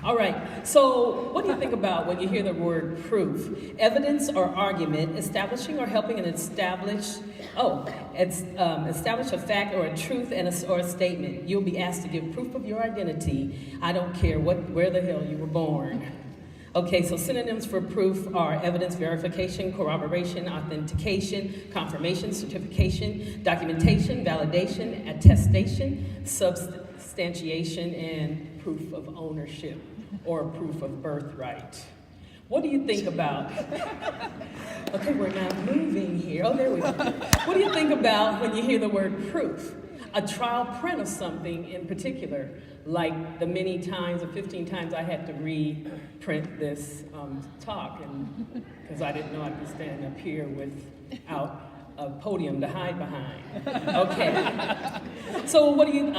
All right, so what do you think about when you hear the word proof? Evidence or argument, establishing or helping establish a fact or a truth or a statement. You'll be asked to give proof of your identity. I don't care where the hell you were born. Okay, so synonyms for proof are evidence, verification, corroboration, authentication, confirmation, certification, documentation, validation, attestation, substantiation, and proof of ownership or proof of birthright. What do you think about? Okay, we're not moving here. Oh, there we go. What do you think about when you hear the word proof? A trial print of something in particular, like the many times, the 15 times I had to reprint this talk, and because I didn't know I could stand up here without a podium to hide behind. Okay, so what do you,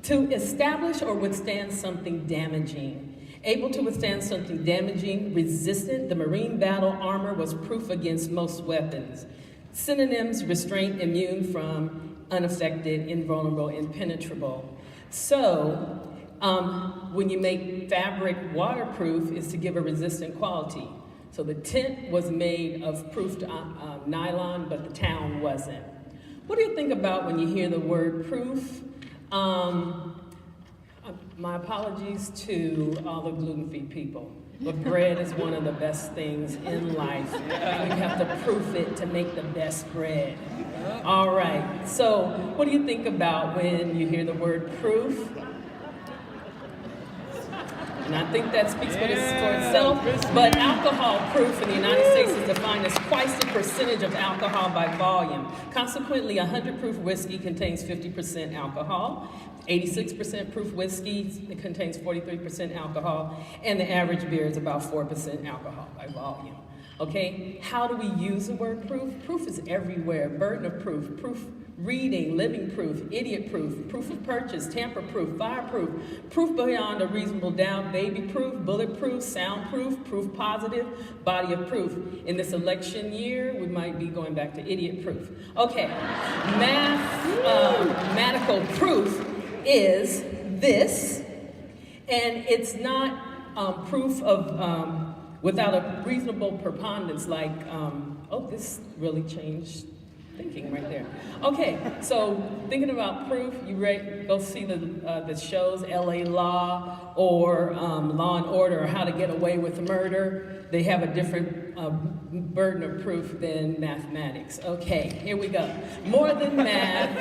to establish or withstand something damaging. Able to withstand something damaging, resistant, the Marine battle armor was proof against most weapons. Synonyms, restraint, immune from, unaffected, invulnerable, impenetrable. So, when you make fabric waterproof, is to give a resistant quality. So the tent was made of proofed nylon, but the town wasn't. What do you think about when you hear the word proof? My apologies to all the gluten-free people, but bread is one of the best things in life. And you have to proof it to make the best bread. All right, so what do you think about when you hear the word proof? And I think that speaks for itself, but alcohol proof in the United States is defined as twice the percentage of alcohol by volume. Consequently, 100 proof whiskey contains 50% alcohol. 86% proof whiskey contains 43% alcohol, and the average beer is about 4% alcohol by volume. Okay, how do we use the word proof? Proof is everywhere. Burden of proof, proof reading, living proof, idiot proof, proof of purchase, tamper proof, fireproof, proof beyond a reasonable doubt, baby proof, bulletproof, soundproof, proof positive, body of proof. In this election year, we might be going back to idiot proof. Okay, mathematical proof is this, and it's not proof of without a reasonable preponderance, like, oh, this really changed thinking right there. Okay, so thinking about proof, you go see the shows, LA Law or Law and Order, or How to Get Away with Murder. They have a different burden of proof than mathematics. Okay, here we go. More than math.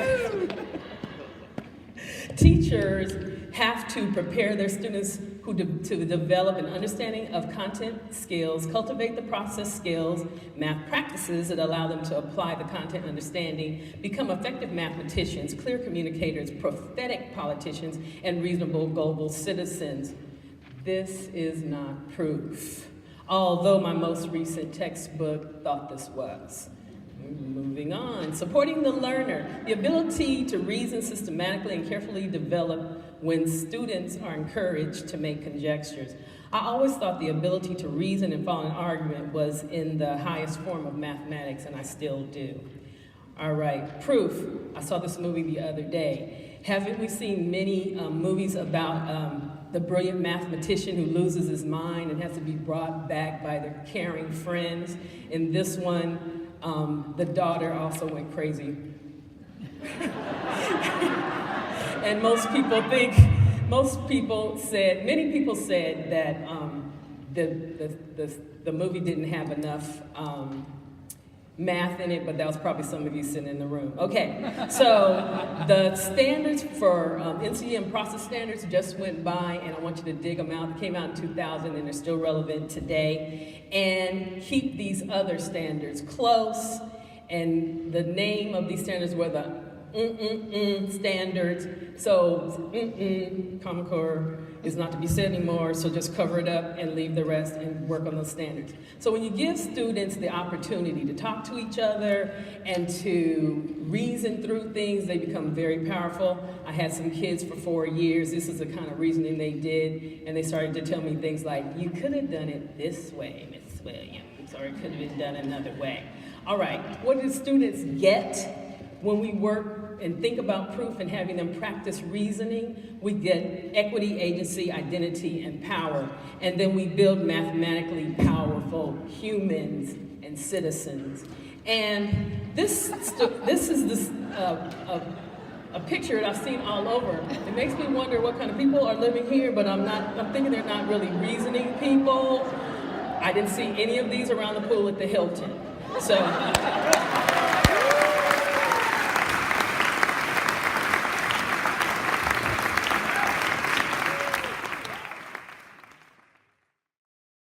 Teachers have to prepare their students to develop an understanding of content skills, cultivate the process skills, math practices that allow them to apply the content understanding, become effective mathematicians, clear communicators, prophetic politicians, and reasonable global citizens. This is not proof, although my most recent textbook thought this was. Moving on, supporting the learner, the ability to reason systematically and carefully develop when students are encouraged to make conjectures. I always thought the ability to reason and follow an argument was in the highest form of mathematics, and I still do. All right, proof. I saw this movie the other day. Haven't we seen many movies about the brilliant mathematician who loses his mind and has to be brought back by their caring friends? In this one, the daughter also went crazy. And many people said that the movie didn't have enough math in it, but that was probably some of you sitting in the room. Okay, so the standards for NCM process standards just went by, and I want you to dig them out. They came out in 2000, and they're still relevant today. And keep these other standards close, and the name of these standards were the standards. So Common Core is not to be said anymore, so just cover it up and leave the rest and work on those standards. So when you give students the opportunity to talk to each other and to reason through things, they become very powerful. I had some kids for 4 years. This is the kind of reasoning they did, and they started to tell me things like, you could have done it this way, Miss Williams, or it could have been done another way. All right, what do students get when we work work and think about proof and having them practice reasoning, we get equity, agency, identity, and power. And then we build mathematically powerful humans and citizens. And this is a picture that I've seen all over. It makes me wonder what kind of people are living here, but I'm thinking they're not really reasoning people. I didn't see any of these around the pool at the Hilton. So.